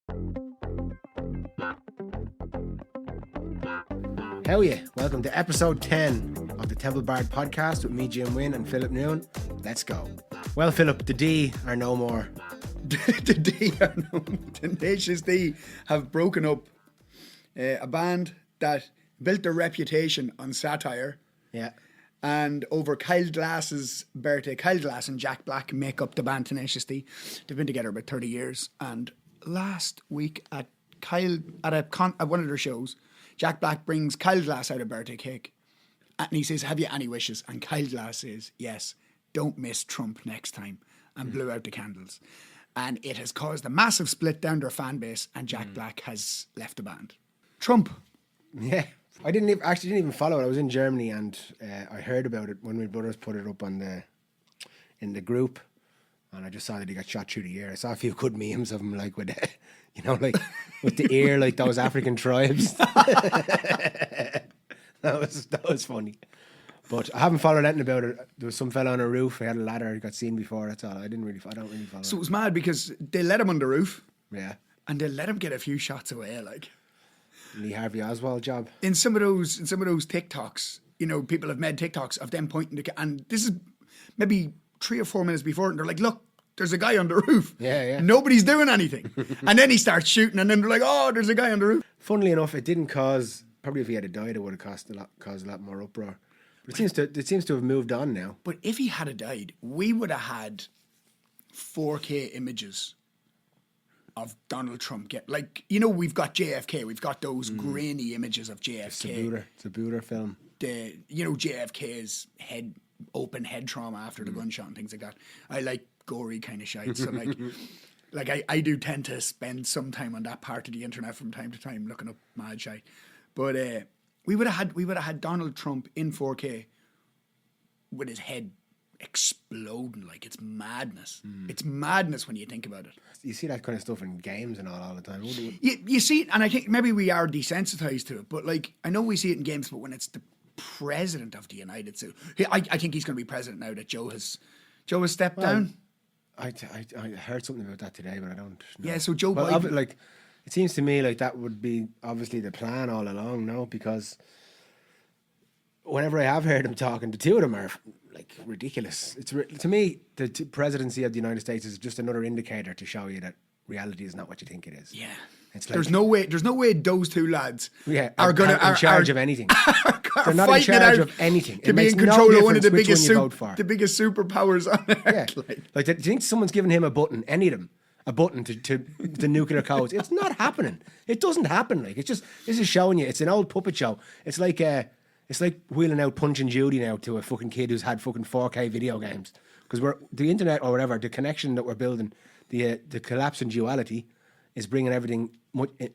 Hell yeah. Welcome to episode 10 of the Temple Bard podcast with me, Jim Wynn, and Philip Noon. Let's go. Well, Philip, the D are no more. The Tenacious D have broken up. A band that built their reputation on satire. Yeah. And over Kyle Glass's birthday, Kyle Glass and Jack Black make up the band Tenacious D. They've been together about 30 years. And last week at one of their shows, Jack Black brings Kyle Glass out a birthday cake. And he says, "Have you any wishes?" And Kyle Glass says, "Yes, don't miss Trump next time." And blew out the candles. And it has caused a massive split down their fan base. And Jack Black has left the band. Trump. Yeah. I didn't even follow it. I was in Germany and I heard about it when my brothers put it up in the group. And I just saw that he got shot through the ear. I saw a few good memes of him, like with, like with the ear, like those African tribes. that was funny. But I haven't followed anything about it. There was some fella on a roof. He had a ladder. He got seen before. That's all. I don't really follow. So it was mad because they let him on the roof. Yeah. And they let him get a few shots away, like. Lee Harvey Oswald job. In some of those TikToks, people have made TikToks of them pointing to, and this is maybe 3 or 4 minutes before, and they're like, "Look, there's a guy on the roof." Yeah. Nobody's doing anything. And then he starts shooting, and then they're like, "Oh, there's a guy on the roof." Funnily enough, it didn't cause. Probably if he had died, it would have caused a lot more uproar. But it seems to have moved on now. But if he had died, we would have had 4K images of Donald Trump we've got JFK, we've got those grainy images of JFK. It's a Booter film. JFK's open head trauma after the gunshot and things like that. I like gory kind of shite. So I do tend to spend some time on that part of the internet from time to time looking up mad shite. But we would have had Donald Trump in 4K with his head exploding. Like, it's madness. It's madness when you think about it. You see that kind of stuff in games and all the time. You see it, and I think maybe we are desensitized to it, but I know we see it in games, but when it's the president of the United States, I think he's going to be president now that Joe has stepped down. I heard something about that today, but I don't know. Yeah, so Joe Biden... it seems to me like that would be obviously the plan all along, no? Because whenever I have heard him talking, the two of them are ridiculous. To me, the presidency of the United States is just another indicator to show you that reality is not what you think it is. Yeah, it's there's no way those two lads are in charge of anything. They're not in charge of anything. To be in control of one of the biggest superpowers on earth. Yeah. Do you think someone's giving him a button? Any of them? A button to the nuclear codes? It's not happening. It doesn't happen. This is showing you. It's an old puppet show. It's like wheeling out Punch and Judy now to a fucking kid who's had fucking 4K video games. Because the internet or whatever, the connection that we're building, the collapse in duality is bringing everything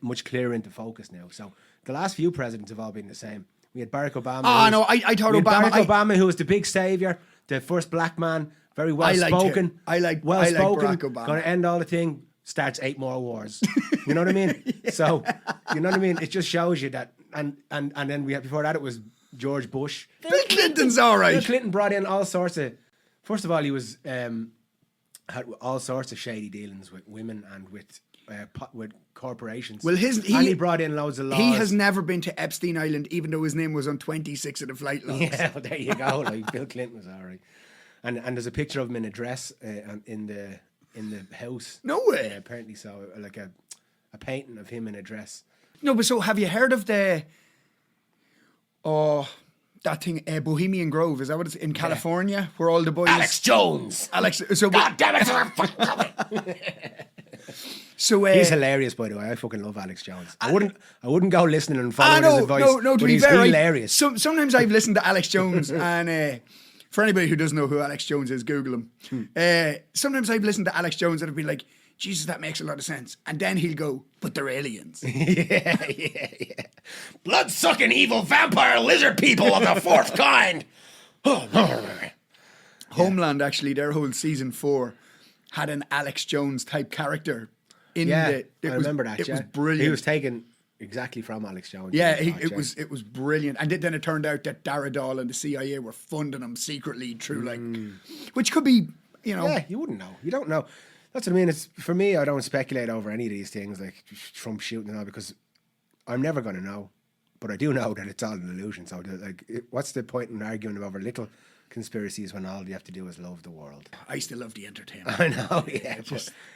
much clearer into focus now. So the last few presidents have all been the same. We had Barack Obama. I thought Obama. Barack Obama, who was the big savior, the first black man, very well spoken. I like Barack Obama. Going to end all the thing. Starts 8 more wars. You know what I mean? Yeah. So you know what I mean. It just shows you that. And then we had before that it was George Bush. Bill Clinton's all right. Bill Clinton brought in all sorts of. First of all, he was had all sorts of shady dealings with women and with corporations. Well, he brought in loads of laws. He has never been to Epstein Island, even though his name was on 26 of the flight logs. Yeah, well, there you go. Bill Clinton was all right. And there's a picture of him in a dress in the house. No way. Apparently so, like a painting of him in a dress. No, but so have you heard of that thing, Bohemian Grove? Is that what it's in California, where all the boys? Alex Jones. God damn it! So he's hilarious, by the way. I fucking love Alex Jones. I wouldn't go listening and following his advice. No, to be he's fair, hilarious. Sometimes I've listened to Alex Jones, and for anybody who doesn't know who Alex Jones is, Google him. Sometimes I've listened to Alex Jones and I've been like, Jesus, that makes a lot of sense. And then he'll go, but they're aliens. Yeah. Blood-sucking evil vampire lizard people of the fourth kind. Homeland, actually, their whole season 4 had an Alex Jones type character. I remember that. It was brilliant. He was taken exactly from Alex Jones. Yeah, it was brilliant. And then it turned out that Daradol and the CIA were funding him secretly through which could be, Yeah, you wouldn't know. You don't know. That's what I mean. It's for me. I don't speculate over any of these things like Trump shooting and all because I'm never going to know. But I do know that it's all an illusion. So, what's the point in arguing over little conspiracies when all you have to do is love the world? I still love the entertainment. I know, yeah.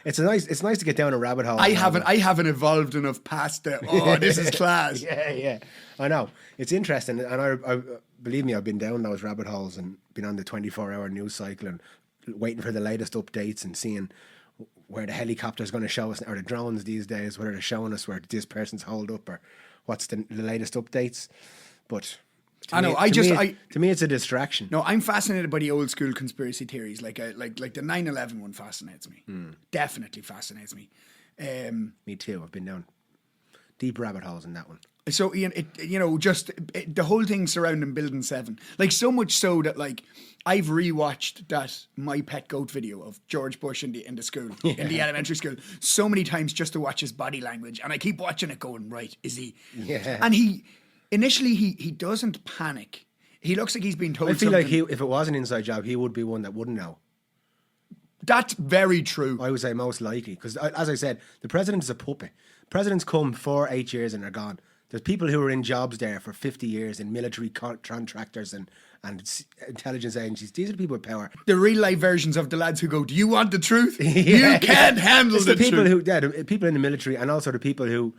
It's nice to get down a rabbit hole. I haven't evolved enough past the, this is class. Yeah. I know. It's interesting. And I believe me, I've been down those rabbit holes and been on the 24-hour news cycle and waiting for the latest updates and seeing where the helicopter's going to show us, or the drones these days, whether they're showing us where this person's holed up or what's the latest updates. But to me, it's a distraction. No, I'm fascinated by the old school conspiracy theories. Like the 9/11 one fascinates me. Definitely fascinates me. Me too. I've been down deep rabbit holes in that one. So Ian, the whole thing surrounding Building 7, like so much so that like I've rewatched that My Pet Goat video of George Bush in the school, in the elementary school, so many times just to watch his body language, and I keep watching it, going, right, is he? Yeah. And initially he doesn't panic. He looks like he's been told. I feel something. like if it was an inside job, he would be one that wouldn't know. That's very true. I would say most likely because, as I said, the president is a puppet. Presidents come for 8 years and they're gone. There's people who are in jobs there for 50 years in military contractors and intelligence agencies. These are the people with power. The real life versions of the lads who go, do you want the truth? You can't handle it's the people truth. the people in the military and also the people who...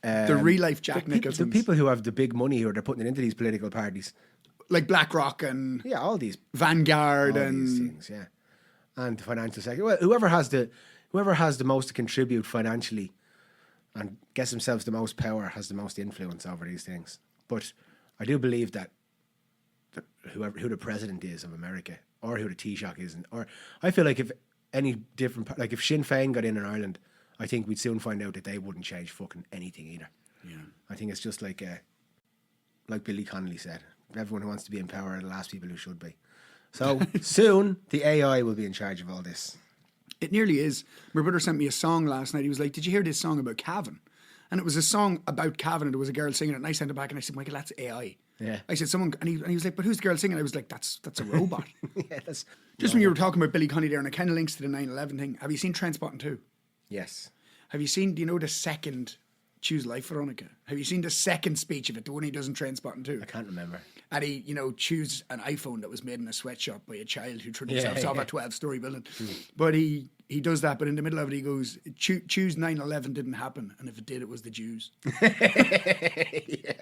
the real life Jack Nicholson. The people who have the big money who are putting it into these political parties. Like BlackRock and... Yeah, all these... Vanguard all and... these things, yeah. And the financial sector. Well, whoever has the most to contribute financially and gets themselves the most power has the most influence over these things. But I do believe that who the president is of America or who the Taoiseach is, or I feel like if any different, like if Sinn Féin got in Ireland, I think we'd soon find out that they wouldn't change fucking anything either. Yeah. I think it's just like Billy Connolly said, everyone who wants to be in power are the last people who should be. So soon the AI will be in charge of all this. It nearly is. My brother sent me a song last night. He was like, did you hear this song about Cavan? And it was a song about Cavan and there was a girl singing it. And I sent it back and I said, Michael, that's AI. Yeah. I said, someone, and he was like, but who's the girl singing? I was like, that's a robot. Yeah, that's... Just when you were talking about Billy Connolly there, and it kind of links to the 9/11 thing. Have you seen Trainspotting 2? Yes. Have you seen, do you know the second Choose Life, Veronica? Have you seen the second speech of it, the one he does in Trainspotting 2? I can't remember. And he, choose an iPhone that was made in a sweatshop by a child who threw themselves off a 12-story building. But he does that, but in the middle of it he goes, choose 9/11 didn't happen, and if it did, it was the Jews. Yeah.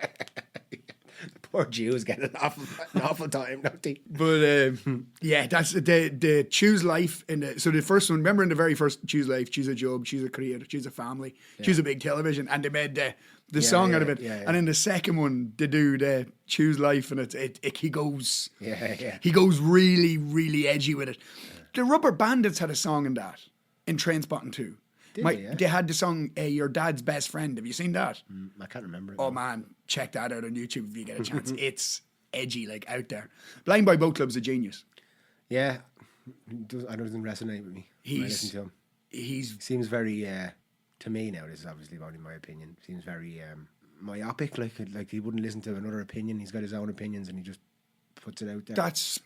Poor Jews get an awful time, don't they? But yeah, that's the choose life so the first one. Remember in the very first choose life, choose a job, choose a career, choose a family, choose a big television, and they made the song out of it. Yeah. And in the second one, they do the choose life, and he goes he goes really really edgy with it. The Rubber Bandits had a song in that in Trainspotting 2. They had the song Your Dad's Best Friend. Have you seen that? I can't remember it. Oh man, check that out on YouTube if you get a chance. It's edgy, like out there. Blind Boy Boat Club's a genius. Yeah, it doesn't resonate with me. When I listen to him. He seems very, to me now, this is obviously only my opinion, seems very myopic, like he wouldn't listen to another opinion. He's got his own opinions and he just puts it out there. That's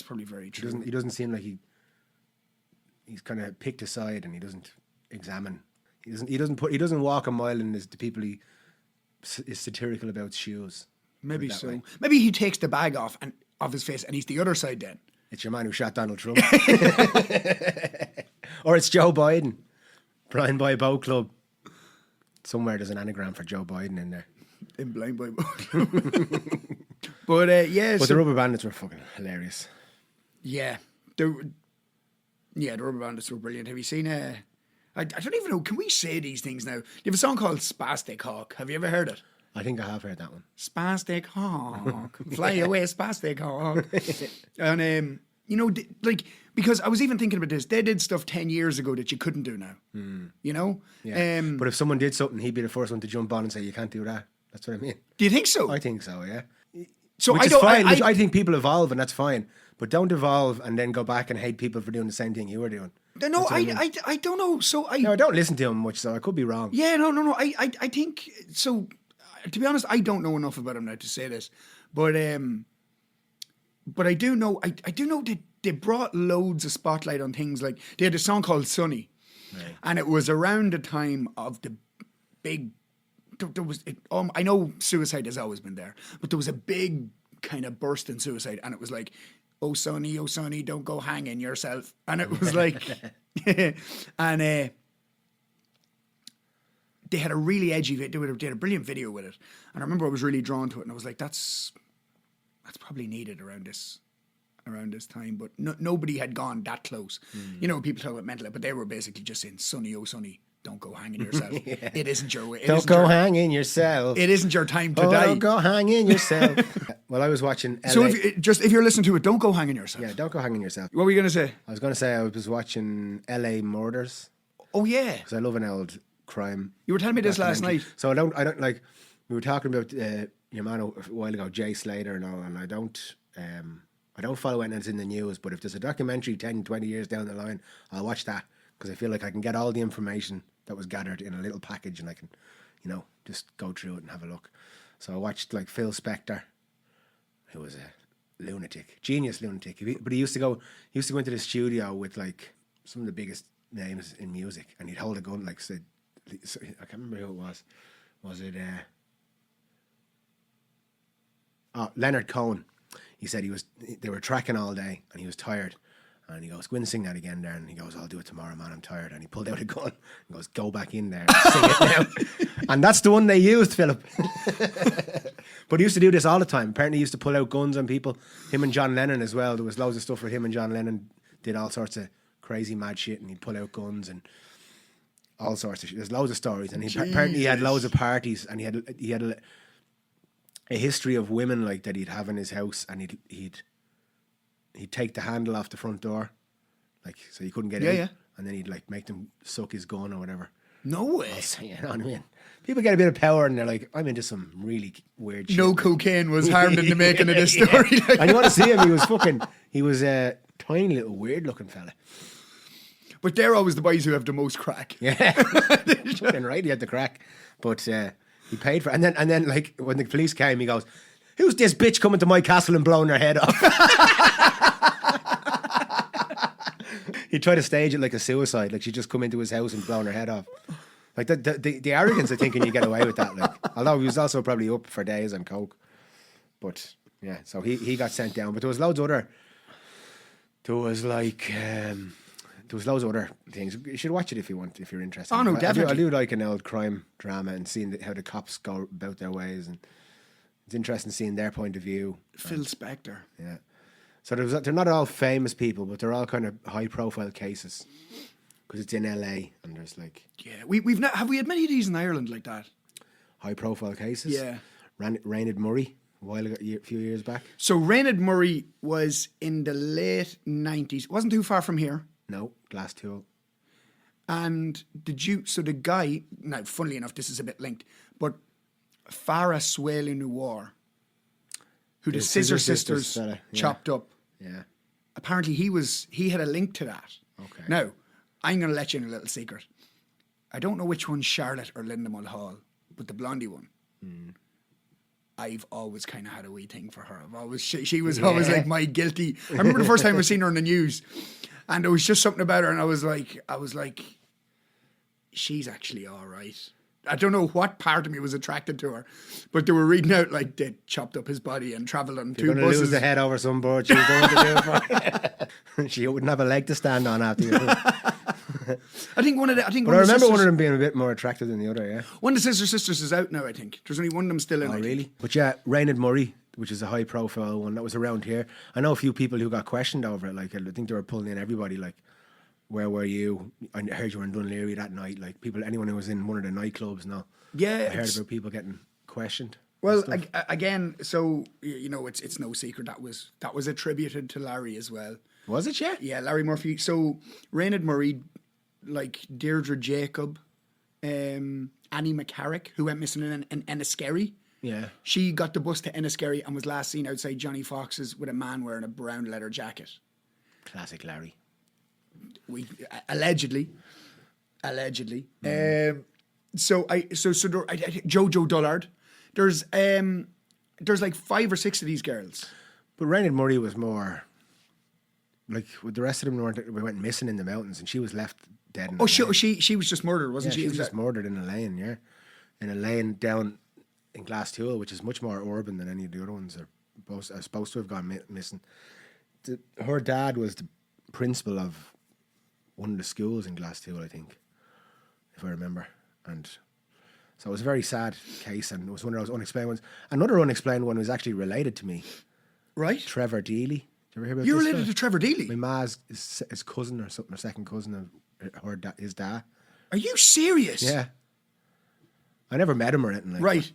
probably very true. He doesn't seem like he's kind of picked a side and he doesn't examine. He doesn't walk a mile in the people he is satirical about shoes. Maybe so. Way. Maybe he takes the bag off his face and he's the other side then. It's your man who shot Donald Trump. Or it's Joe Biden. Blind Boy Boat Club. Somewhere there's an anagram for Joe Biden in there. In Blind Boy Boat Club. But yeah. But the Rubber Bandits were fucking hilarious. Yeah. The Rubber Bandits were brilliant. Have you seen I don't even know, can we say these things now? You have a song called Spastic Hawk. Have you ever heard it? I think I have heard that one. Spastic Hawk. Fly away, Spastic Hawk. And, because I was even thinking about this, they did stuff 10 years ago that you couldn't do now. You know? Yeah. But if someone did something, he'd be the first one to jump on and say, you can't do that. That's what I mean. Do you think so? I think so, yeah. So which is fine. I think people evolve and that's fine. But don't evolve and then go back and hate people for doing the same thing you were doing. No, I don't know. So I don't listen to him much, so I could be wrong. Yeah, no. I think so. To be honest, I don't know enough about him now to say this, but I do know. I do know that they brought loads of spotlight on things like they had a song called Sunny, and it was around the time of the big. There was I know suicide has always been there, but there was a big kind of burst in suicide, and it was like, oh sonny, don't go hanging yourself, and it was like, and they had a really edgy video. They had a brilliant video with it, and I remember I was really drawn to it, and I was like, that's probably needed around this time, but nobody had gone that close. You know, people talk about mental health, but they were basically just saying, sonny, oh sonny, don't go hanging yourself. It isn't your way. Don't go hanging yourself. It isn't your time to die. Don't go hanging yourself. Well, I was watching LA. So if you're listening to it, don't go hanging yourself. Yeah, don't go hanging yourself. What were you going to say? I was going to say I was watching LA Murders Oh yeah, because I love an old crime. you were telling me this last documentary. night. So I don't like. We were talking about your man a while ago, Jay Slater and all, and I don't follow anything that's in the news. But if there's a documentary 10, 20 years down the line, I'll watch that because I feel like I can get all the information that was gathered in a little package, and I can, just go through it and have a look. So I watched like Phil Spector, who was a lunatic, genius lunatic. But he used to go into the studio with like some of the biggest names in music, and he'd hold a gun like said, I can't remember who it was. Was it Leonard Cohen? He said they were tracking all day and he was tired. And he goes, go in and sing that again there. And he goes, I'll do it tomorrow, man, I'm tired. And he pulled out a gun and goes, go back in there and sing it now. And that's the one they used, Philip. But he used to do this all the time. Apparently he used to pull out guns on people. Him and John Lennon as well. There was loads of stuff where him and John Lennon did all sorts of crazy mad shit, and he'd pull out guns and all sorts of shit. There's loads of stories. And apparently he had loads of parties, and he had a history of women like that he'd have in his house, and he'd take the handle off the front door, like so you couldn't get in. Yeah. And then he'd like make them suck his gun or whatever. No way. You know what I mean? People get a bit of power and they're like, I'm into some really weird shit. No cocaine was harmed in the making of this story. Yeah. And you want to see him? He was a tiny little weird looking fella. But they're always the boys who have the most crack. Yeah. Fucking right, he had the crack. But he paid for it. And then like when the police came, he goes, who's this bitch coming to my castle and blowing her head off? He tried to stage it like a suicide, like she'd just come into his house and blown her head off. Like the arrogance of thinking you get away with that. Like, although he was also probably up for days on coke. But yeah, so he got sent down. But there was loads of other. There was loads of other things. You should watch it if you're interested. Oh no, definitely. I do like an old crime drama and seeing how the cops go about their ways, and it's interesting seeing their point of view. Phil Spector. Yeah. So they're not all famous people, but they're all kind of high-profile cases because it's in LA, and there's like have we had many of these in Ireland like that? High-profile cases. Yeah. Raynard Murray a while ago, a few years back. So Raynard Murray was in the late 90s. Wasn't too far from here. No, Glassstool. And the guy, now funnily enough, this is a bit linked, but Farah Swaley Noir, who the Scissor Sisters fella, chopped up. Yeah. Apparently he had a link to that. Okay. Now, I'm going to let you in a little secret. I don't know which one's Charlotte or Linda Mulhall, but the blondie one. I've always kind of had a wee thing for her. She was always like my guilty. I remember the first time I seen her in the news, and there was just something about her, and I was like, she's actually all right. I don't know what part of me was attracted to her, but they were reading out like they chopped up his body and travelled on two buses. Lose the head over some board. She was going to do it for. She wouldn't have a leg to stand on after you. I remember one of them being a bit more attractive than the other. Yeah. One of the Scissor Sisters is out now. I think there's only one of them still in. Oh, really? But yeah, Raynard Murray, which is a high-profile one that was around here. I know a few people who got questioned over it. Like I think they were pulling in everybody. Like, where were you? I heard you were in Dunleary that night. Like anyone who was in one of the nightclubs. No. Yeah, I heard about people getting questioned. Well, again, so it's no secret that was attributed to Larry as well. Was it? Yeah. Yeah, Larry Murphy. So Raynard Murray, like Deirdre Jacob, Annie McCarrick, who went missing in Enniskerry. Yeah. She got the bus to Enniskerry and was last seen outside Johnny Fox's with a man wearing a brown leather jacket. Classic Larry. Allegedly. Jojo Dullard. There's like 5 or 6 of these girls. But Raynard Murray was more. like with the rest of them, we went missing in the mountains, and she was left dead. In Oh, a lane. she was just murdered, wasn't Yeah, she? she was Is just that- murdered in a lane. Yeah, in a lane down in Glasstool, which is much more urban than any of the other ones are supposed to have gone missing. Her dad was the principal of one of the schools in Glasstool, I think, if I remember, and so it was a very sad case, and it was one of those unexplained ones. Another unexplained one was actually related to me, right? Trevor Deely. Did you ever hear about You're this related fella? to Trevor Deely. My ma's his cousin or something, or second cousin of his dad. Are you serious? Yeah. I never met him or anything like that. Right.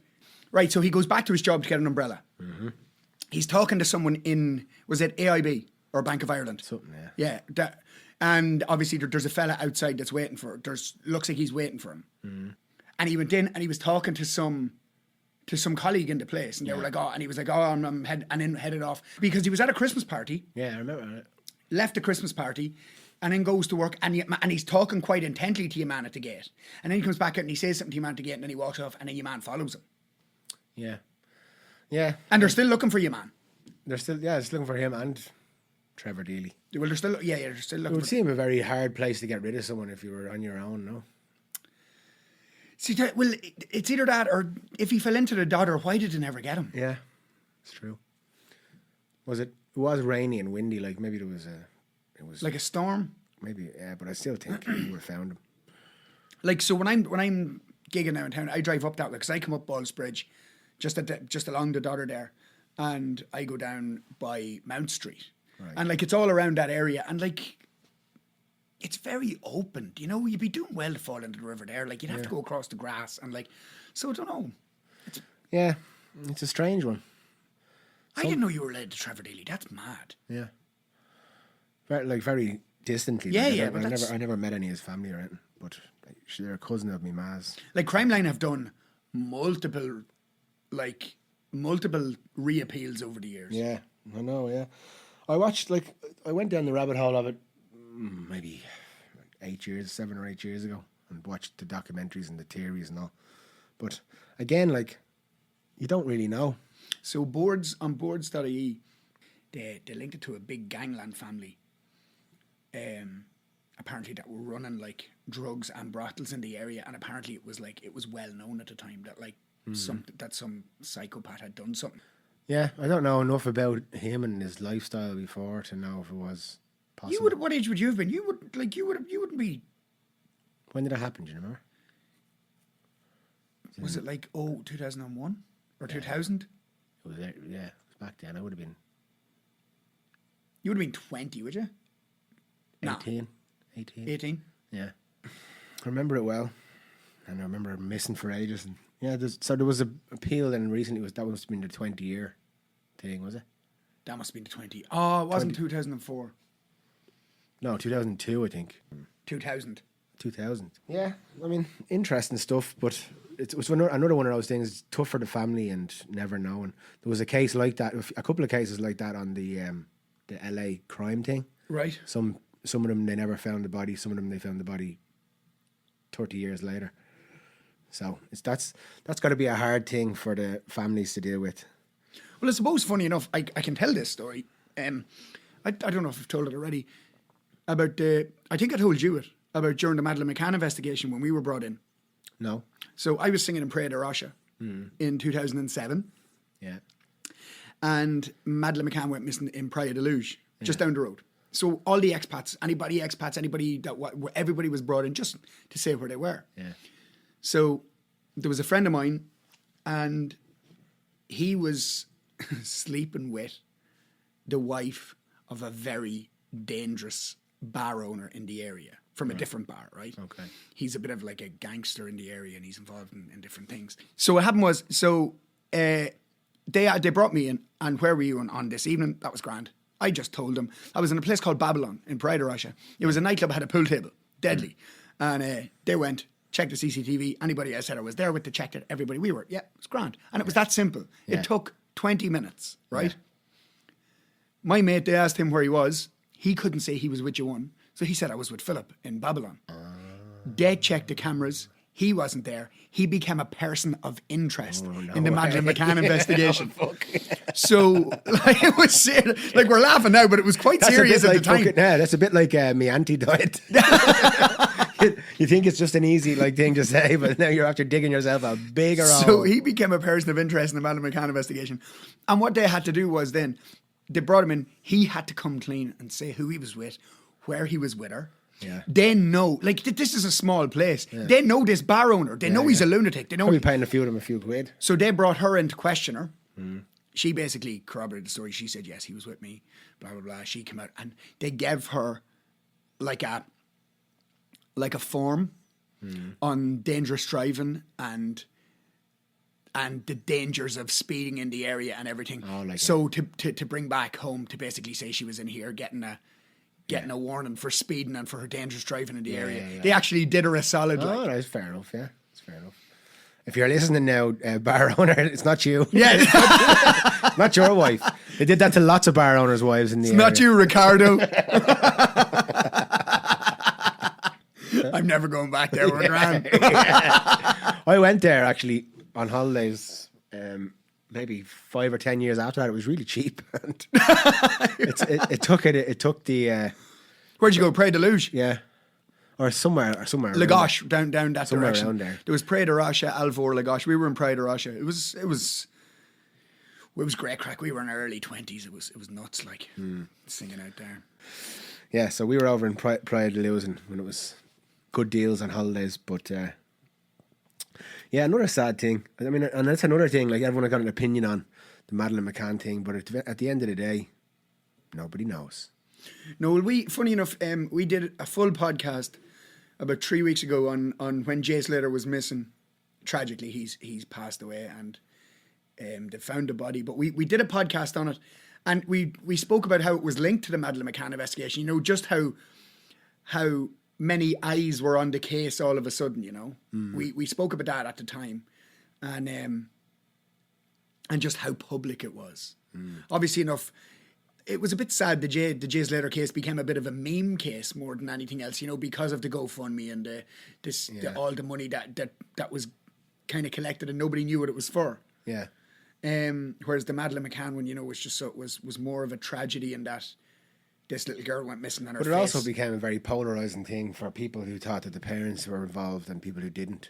Right. So he goes back to his job to get an umbrella. Mm-hmm. He's talking to someone in, was it AIB or Bank of Ireland? Something, yeah. Yeah. And obviously there's a fella outside that's waiting for it. Looks like he's waiting for him. Mm-hmm. And he went in and he was talking to some colleague in the place. And they were like, oh, and he was like, oh, I'm headed off. Because he was at a Christmas party, Yeah, I remember it. left the Christmas party, and then goes to work, and he's talking quite intently to your man at the gate. And then he comes back out and he says something to your man at the gate, and then he walks off, and then your man follows him. Yeah. Yeah. And they're still looking for your man. They're still, yeah, it's looking for him and Trevor Deely. Well, they're still, they're still It looking would for. seem a very hard place to get rid of someone if you were on your own, no? See, well, it's either that or if he fell into the dodder, why did they never get him? Yeah, it's true. It was rainy and windy, like maybe it was Like a storm. maybe, yeah, but I still think you would have found him. Like, so when I'm gigging now in town, I drive up that way because I come up Ballsbridge, just along the dodder there, and I go down by Mount Street, Right. and like it's all around that area, and like it's very open. You know, you'd be doing well to fall into the river there. Like you'd have to go across the grass, and like, so I don't know. Yeah, it's a strange one. I didn't know you were related to Trevor Daly. That's mad. Yeah. Very distantly. Yeah, like, yeah, but that's- I never met any of his family or anything, but they're a cousin of me ma's. Like Crime Line have done multiple reappeals over the years. Yeah, I know, yeah. I went down the rabbit hole of it maybe 7 or 8 years ago and watched the documentaries and the theories and all. But again, like, you don't really know. So boards.ie, they linked it to a big gangland family. Apparently that were running like drugs and brothels in the area, and apparently it was well known at the time that like some psychopath had done something. Yeah, I don't know enough about him and his lifestyle before to know if it was possible. What age would you have been? You wouldn't be. When did it happen? Do you remember? Was it like 2001 or 2000? It was yeah, it was back then. I would have been You would have been 20, would you? No. 18. 18. Yeah. I remember it well. And I remember missing for ages. And yeah, there was a appeal then recently. That must have been the 20-year thing, was it? That must have been the 20. Oh, it wasn't 2004. No, 2002, I think. 2000. 2000. Yeah, I mean, interesting stuff, but it was another one of those things, tough for the family and never knowing. There was a case like that, a couple of cases like that on the LA crime thing. Right. Some of them, they never found the body. Some of them, they found the body 30 years later. So that's got to be a hard thing for the families to deal with. Well, I suppose, funny enough, I can tell this story. I don't know if I've told it already. I think I told you it, about during the Madeleine McCann investigation when we were brought in. No? So I was singing in Praia de Rocha in 2007. Yeah. And Madeleine McCann went missing in Praia de Luge, just down the road. So all the expats, anybody everybody was brought in just to say where they were. Yeah. So there was a friend of mine, and he was sleeping with the wife of a very dangerous bar owner in the area from a different bar, right? Okay. He's a bit of like a gangster in the area, and he's involved in different things. So what happened was, they brought me in, and where were you on this evening? That was grand. I just told them. I was in a place called Babylon in Praia de Rocha. It was a nightclub, had a pool table, deadly. And they went, checked the CCTV. Anybody I said I was there with, they checked it. Everybody, we were, yeah, it was grand. And it was that simple. Yeah. It took 20 minutes, right? Yeah. My mate, they asked him where he was. He couldn't say he was with you one. So he said I was with Philip in Babylon. They checked the cameras. he wasn't there. He became a person of interest Oh, no in the way. Madeleine McCann investigation. Oh, fuck. So, like, it was like, we're laughing now, but it was quite That's serious a at bit the like time. yeah, that's a bit like my anti-diet. You think it's just an easy thing to say, but now you're after digging yourself a bigger hole. So he became a person of interest in the Madeleine McCann investigation. And what they had to do was then, they brought him in, he had to come clean and say who he was with, where he was with her. Yeah. They know, like, this is a small place. They know this bar owner. They know he's a lunatic. They know. Probably paying a few of them a few quid. So they brought her in to question her. She basically corroborated the story. She said, yes, he was with me, blah, blah, blah. She came out and they gave her like a form on dangerous driving and the dangers of speeding in the area and everything. Oh, like so to bring back home to basically say she was in here getting a warning for speeding and for her dangerous driving in the area. yeah. They actually did her a solid. Oh, that's fair enough. Yeah, it's fair enough. If you're listening now, bar owner, it's not you. Yeah, Not your wife. They did that to lots of bar owners' wives in the it's not you, Ricardo. I'm never going back there. We're grand. I went there actually on holidays, maybe 5 or 10 years after that. It was really cheap. And it took the Where'd you go? Pré de Luge? yeah, or somewhere around Lagash, down that Somewhere direction. around there. There was Pré de Rocha, Alvor, Lagash. We were in Pré de Rocha. It was great crack. We were in our early 20s. It was nuts, like singing out there. Yeah, so we were over in Pride de Losing when it was good deals on holidays. But yeah, another sad thing. I mean, and that's another thing. Like everyone got an opinion on the Madeleine McCann thing, but at the end of the day, nobody knows. No, well, funny enough, we did a full podcast about 3 weeks ago on when Jay Slater was missing. Tragically, he's passed away, and they found the body. But we did a podcast on it, and we spoke about how it was linked to the Madeleine McCann investigation. You know, just how many eyes were on the case all of a sudden. You know, we spoke about that at the time, and just how public it was. Obviously enough. It was a bit sad. The Jay Slater case became a bit of a meme case more than anything else, you know, because of the GoFundMe and all the money that was kind of collected and nobody knew what it was for. Yeah. Whereas the Madeleine McCann one, you know, was just so was more of a tragedy in that this little girl went missing on her But it face. also became a very polarizing thing for people who thought that the parents were involved and people who didn't.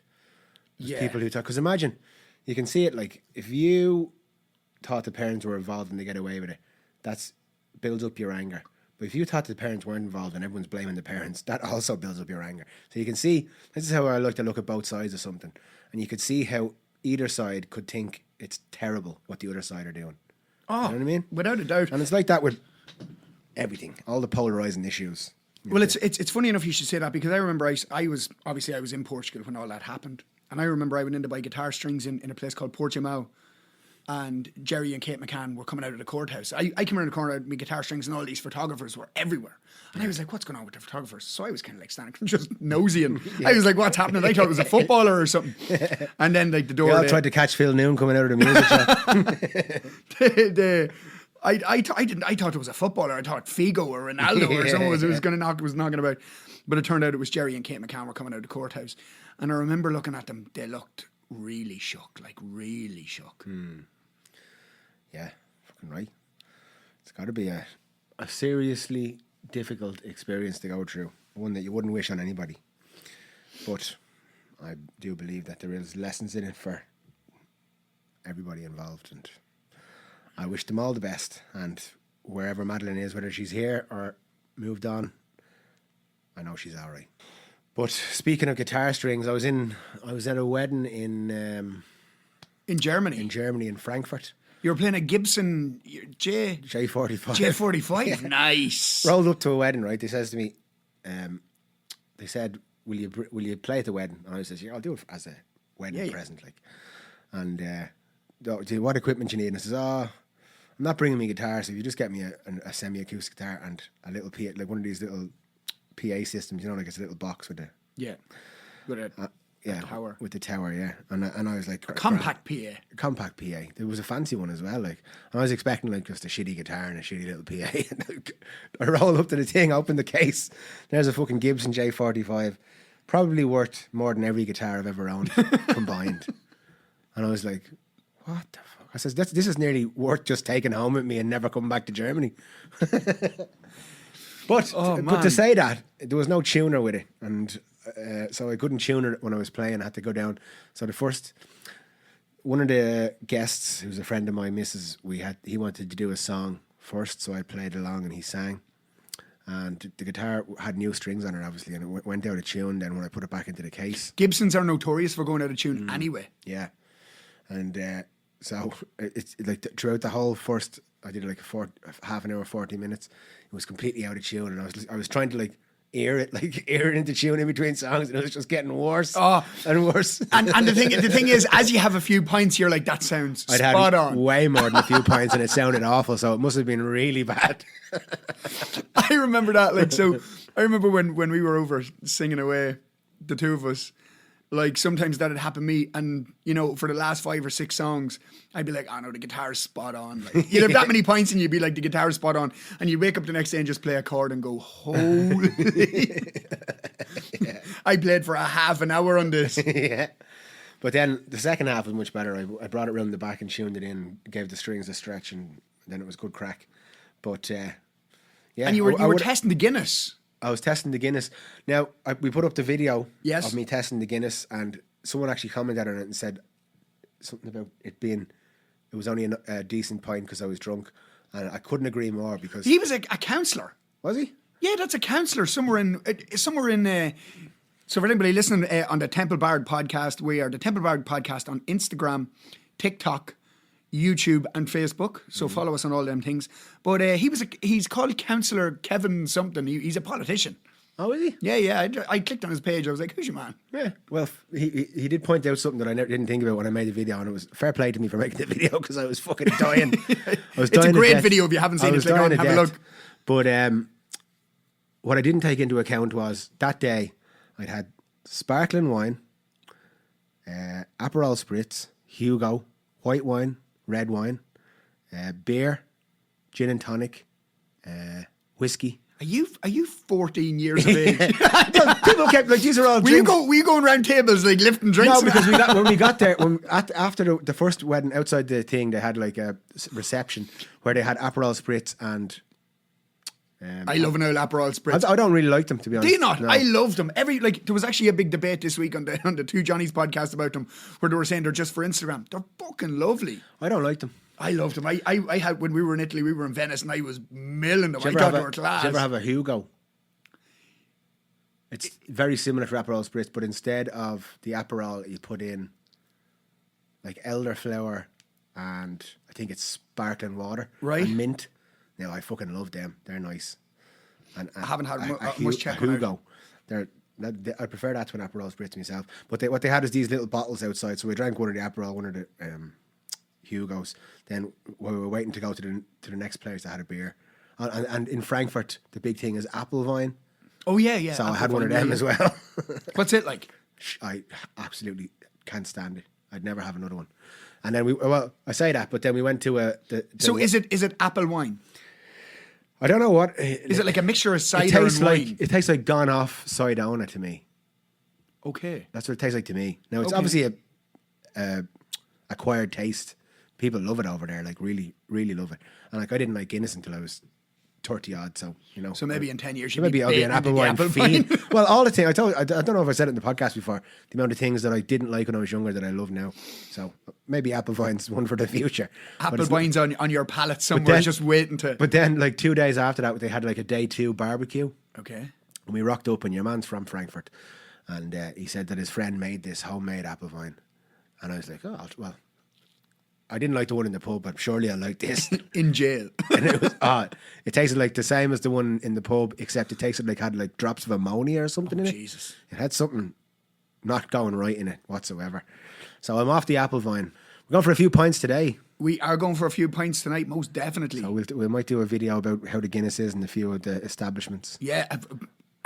Yeah. People who thought, because imagine, you can see it like if you thought the parents were involved and they get away with it, that's builds up your anger. But if you thought the parents weren't involved and everyone's blaming the parents, that also builds up your anger. So you can see, this is how I like to look at both sides of something. And you could see how either side could think it's terrible what the other side are doing. Oh, You know what I mean? without a doubt. And it's like that with everything, all the polarizing issues. Well, it's funny enough you should say that because I remember I was in Portugal when all that happened. And I remember I went in to buy guitar strings in a place called Portimao. And Jerry and Kate McCann were coming out of the courthouse. I came around the corner with my guitar strings and all these photographers were everywhere. And I was like, what's going on with the photographers? So I was kind of like standing just nosy and I was like, what's happening? I thought it was a footballer or something. And then like the door... They all tried to catch Phil Noon coming out of the music shop. I thought it was a footballer. I thought Figo or Ronaldo or someone was knocking about. But it turned out it was Jerry and Kate McCann were coming out of the courthouse. And I remember looking at them, they looked really shook, like really shook. Yeah, fucking right. It's got to be a seriously difficult experience to go through, one that you wouldn't wish on anybody. But I do believe that there is lessons in it for everybody involved, and I wish them all the best. And wherever Madeleine is, whether she's here or moved on, I know she's all right. But speaking of guitar strings, I was at a wedding in Germany. in Frankfurt. You were playing a Gibson J45. J45. Nice. Rolled up to a wedding, right? They says to me, they said, will you play at the wedding? And I says, yeah, I'll do it as a wedding present, like. And what equipment you need? And I says, I'm not bringing me guitar, so if you just get me a semi-acoustic guitar and a little PA, like one of these little PA systems, you know, like it's a little box with the With a tower. with the tower, yeah. And I was like, Compact PA. compact PA. There was a fancy one as well. Like I was expecting like just a shitty guitar and a shitty little PA. I roll up to the thing, open the case. There's a fucking Gibson J45. probably worth more than every guitar I've ever owned combined. And I was like, what the fuck? I says, this is nearly worth just taking home with me and never coming back to Germany. But to man. say that, there was no tuner with it. And so I couldn't tune it when I was playing. I had to go down. So one of the guests, who's a friend of mine, he wanted to do a song first. So I played along and he sang. And the guitar had new strings on it, obviously, and it went out of tune. Then when I put it back into the case, Gibsons are notorious for going out of tune anyway. yeah, and so it's like throughout the whole first, I did like half an hour, 40 minutes. It was completely out of tune, and I was trying to like ear it into tune in between songs, and it was just getting worse and worse. And the thing is, as you have a few pints, you're like, that sounds I'd spot had on. way more than a few pints, and it sounded awful. So it must have been really bad. I remember that. Like, so I remember when we were over singing away, the two of us. Like, sometimes that had happened to me, and you know, for the last 5 or 6 songs, I'd be like, "Oh no, the guitar's spot on." Like, you'd have that many pints, and you'd be like, "The guitar's spot on," and you'd wake up the next day and just play a chord and go, "Holy!" I played for a half an hour on this. Yeah. But then the second half was much better. I brought it round the back and tuned it in, gave the strings a stretch, and then it was good crack. But yeah, And you were testing the Guinness. I was testing the Guinness. Now we put up the video Yes. of me testing the Guinness, and someone actually commented on it and said something about it was only a decent pint because I was drunk, and I couldn't agree more because He was a counsellor. was he? Yeah, that's a counsellor somewhere in. So for anybody listening on the Temple Bard podcast, we are the Temple Bard podcast on Instagram, TikTok, YouTube, and Facebook. So follow us on all them things. But he's called Councillor Kevin something. He's a politician. Oh, is he? Yeah. I clicked on his page. I was like, who's your man? Yeah. Well, he did point out something that I didn't think about when I made the video, and it was fair play to me for making the video because I was fucking dying. It's a great video if you haven't seen it. Click on, have a look. But what I didn't take into account was that day I'd had sparkling wine, Aperol Spritz, Hugo, white wine, red wine, beer, gin and tonic, whiskey. Are you 14 years of age? People kept like, these are all Were drinks. you going around tables like lifting drinks? No, because when we got there, after the first wedding, outside the thing, they had like a reception where they had Aperol Spritz and. I love an old Aperol Spritz. I don't really like them, to be honest. Do you not? No. I loved them. There was actually a big debate this week on the Two Johnnies podcast about them, where they were saying they're just for Instagram. They're fucking lovely. I don't like them. I loved them. I had, when we were in Italy, we were in Venice, and I was milling them. I thought they were class. Did you ever have a Hugo? It's very similar to Aperol Spritz, but instead of the Aperol, you put in like elderflower and I think it's sparkling water. Right. And mint. Now, I fucking love them. They're nice. And I haven't had much check on Hugo. I prefer that to an Aperol Spritz myself. But what they had is these little bottles outside. So we drank one of the Aperol, one of the Hugos. Then while we were waiting to go to the next place, I had a beer. And in Frankfurt, the big thing is apple wine. Oh, yeah. So I had one of them as well. What's it like? I absolutely can't stand it. I'd never have another one. And then I say that, but then we went to So is it apple wine? I don't know what. Is it like a mixture of cider and wine? It tastes like gone off Sidona to me. Okay. That's what it tastes like to me. Now, it's obviously a acquired taste. People love it over there, like really, really love it. And like I didn't like Guinness until I was 30 odd, so you know. So maybe in 10 years you'll maybe I'll be an apple wine fiend. Well, all the things I don't know if I said it in the podcast before. The amount of things that I didn't like when I was younger that I love now. So maybe apple wine's one for the future. Apple wine's on your palate somewhere, just waiting to. But then, like 2 days after that, they had like a day 2 barbecue. Okay. And we rocked up, and your man's from Frankfurt, and he said that his friend made this homemade apple wine, and I was like, oh well. I didn't like the one in the pub, but surely I like this. In jail. And it was odd. It tasted like the same as the one in the pub, except it tasted like had like drops of ammonia or something in it. Jesus. It had something not going right in it whatsoever. So I'm off the apple vine. We're going for a few pints today. We are going for a few pints tonight, most definitely. So we might do a video about how the Guinness is and a few of the establishments. Yeah,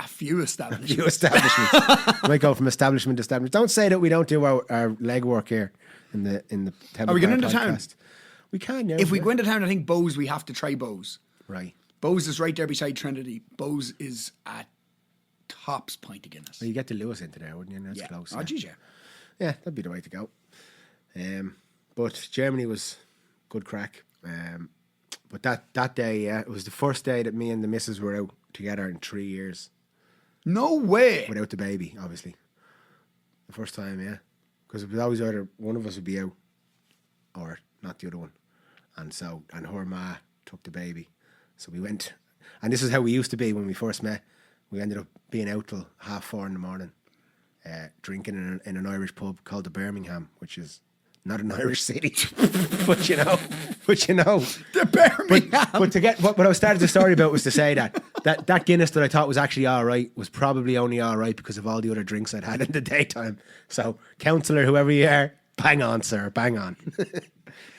a few establishments. A few establishments. We might go from establishment to establishment. Don't say that we don't do our legwork here in the Temple Are we going Bar into town? podcast. We can, yeah. If we go into town, I think Bose, we have to try Bose. Right. Bose is right there beside Trinity. Bose is at tops pint of Guinness. Well, you get the Lewis into there, wouldn't you? That's Yeah. close. Oh, geez, yeah. Yeah, that'd be the way to go. But Germany was good crack. But that day, yeah, it was the first day that me and the missus were out together in 3 years No way. without the baby, obviously. The first time, yeah. Because it was always either one of us would be out or not the other one. And her ma took the baby. So we went, and this is how we used to be when we first met. We ended up being out till 4:30 in the morning, drinking in an Irish pub called the Birmingham, which is not an Irish city, but you know, The Birmingham. but to get what I started the story about was to say that Guinness that I thought was actually all right was probably only all right because of all the other drinks I'd had in the daytime. So, counsellor, whoever you are, bang on, sir, bang on.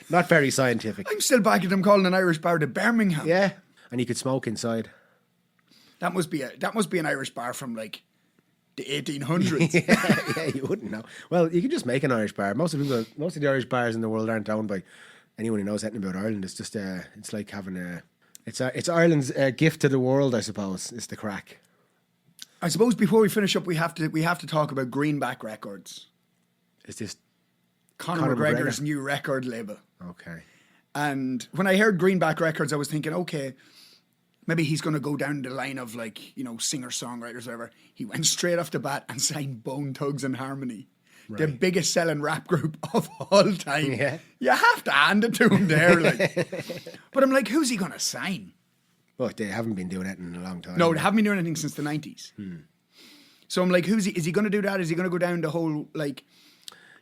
Not very scientific. I'm still back at them calling an Irish bar the Birmingham. Yeah, and you could smoke inside. That must be an Irish bar from like the 1800s. yeah, you wouldn't know. Well, you can just make an Irish bar. Most of the Irish bars in the world aren't owned by anyone who knows anything about Ireland. It's just it's like having it's Ireland's gift to the world, I suppose. It's the crack. I suppose before we finish up, we have to talk about Greenback Records, Is this Conor Conor McGregor's McGregor. new record label. okay? And when I heard Greenback Records, I was thinking, okay, maybe he's going to go down the line of like, you know, singer-songwriters or whatever. He went straight off the bat and signed Bone Thugs and Harmony, the biggest selling rap group of all time. Yeah. You have to hand it to him there. Like. But I'm like, who's he going to sign? Well, they haven't been doing it in a long time. No, they haven't been doing anything since the 90s. So I'm like, is he going to do that? Is he going to go down the whole, like,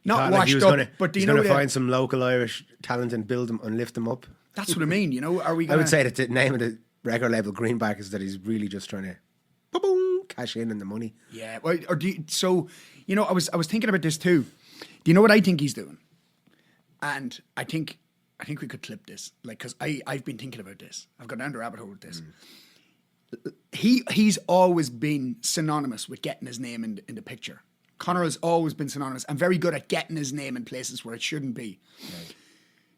not washed up, but do you know going to that- find some local Irish talent and build them and lift them up? That's what I mean, you know? Are we I going would say that the name of the record label Greenback is that he's really just trying to boom, cash in on the money. Yeah, well, so you know, I was thinking about this too. Do you know what I think he's doing? And I think we could clip this, like, because I've been thinking about this. I've gone down the rabbit hole with this. He's always been synonymous with getting his name in the picture. Conor has always been synonymous and very good at getting his name in places where it shouldn't be. Right.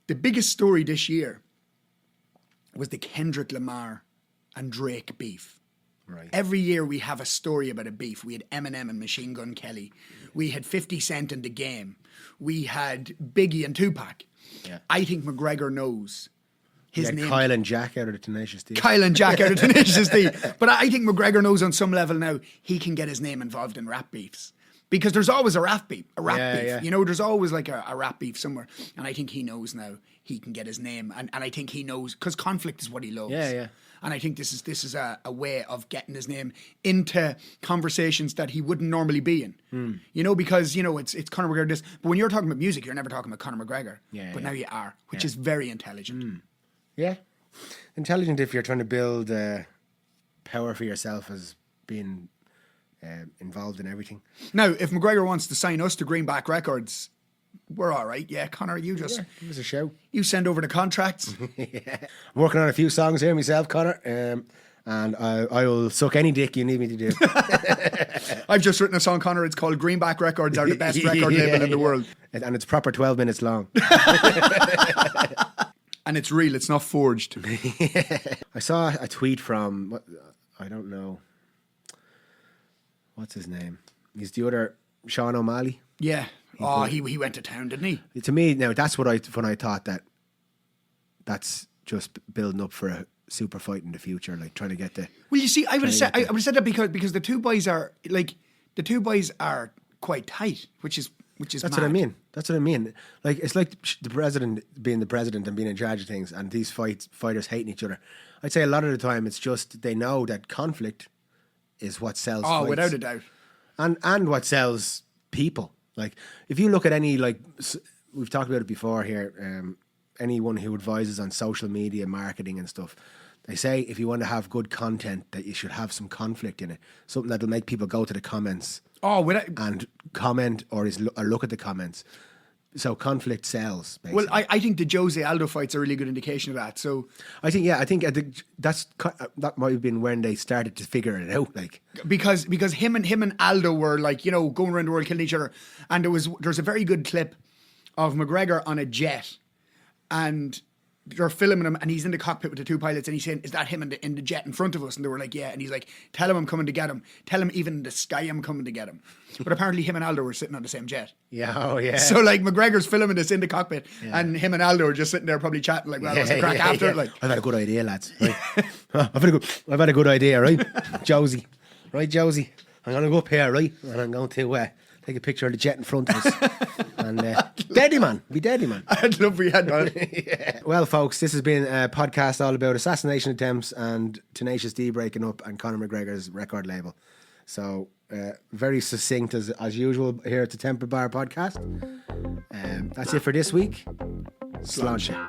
The biggest story this year was the Kendrick Lamar and Drake beef. Right. Every year we have a story about a beef. We had Eminem and Machine Gun Kelly. We had 50 Cent in The Game. We had Biggie and Tupac. Yeah. I think McGregor knows his name. Kyle and Jack out of the Tenacious D. Kyle and Jack out of Tenacious D. But I think McGregor knows on some level now he can get his name involved in rap beefs. Because there's always a rap beef. Yeah. You know, there's always like a rap beef somewhere. And I think he knows now he can get his name. And I think he knows, because conflict is what he loves. Yeah. And I think this is a way of getting his name into conversations that he wouldn't normally be in. You know, because, you know, it's Conor McGregor this. But when you're talking about music, you're never talking about Conor McGregor. But now you are, which is very intelligent. Yeah. Intelligent if you're trying to build power for yourself as being involved in everything. Now, if McGregor wants to sign us to Greenback Records, we're all right. Yeah, Conor, you just... Give us a shout. You send over the contracts. I'm working on a few songs here myself, Conor, and I will suck any dick you need me to do. I've just written a song, Conor. It's called Greenback Records are the best record label in the world. And it's proper 12 minutes long. And it's real. It's not forged. I saw a tweet from, I don't know, what's his name? He's the other Sean O'Malley. Yeah. Oh, he went to town, didn't he? To me, now that's when I thought that's just building up for a super fight in the future, like trying to get the. Well, you see, I would have said that because the two boys are quite tight, which is That's mad. what I mean. That's what I mean. Like it's like the president being the president and being in charge of things, and these fighters hating each other. I'd say a lot of the time it's just they know that conflict is what sells. Oh, fights. without a doubt. And what sells people. Like if you look at any, like we've talked about it before here, anyone who advises on social media marketing and stuff, they say if you want to have good content that you should have some conflict in it, something that'll make people go to the comments. Oh, without. And comment or look at the comments. So conflict sells. Basically. Well, I think the Jose Aldo fight's a really good indication of that. So I think that might have been when they started to figure it out. Like because him and Aldo were like, you know, going around the world killing each other, and there's a very good clip of McGregor on a jet, and they're filming him, and he's in the cockpit with the two pilots, and he's saying, "Is that him in the jet in front of us?" And they were like, "Yeah." And he's like, "Tell him I'm coming to get him. Tell him even in the sky I'm coming to get him." But apparently, him and Aldo were sitting on the same jet. Yeah, oh yeah. So like McGregor's filming this in the cockpit, and him and Aldo are just sitting there probably chatting like, "Well, what's the crack after it?" Like, I've had a good idea, lads. Right. I've had a good idea, right, Josie. Right, Josie. I'm gonna go up here, right, and I'm going to take a picture of the jet in front of us. And Daddy Man, be Daddy Man. I'd love we had one. Yeah. Well, folks, this has been a podcast all about assassination attempts and Tenacious D breaking up and Conor McGregor's record label. So, very succinct as usual here at the Temple Bar podcast. That's it for this week. Sláinte.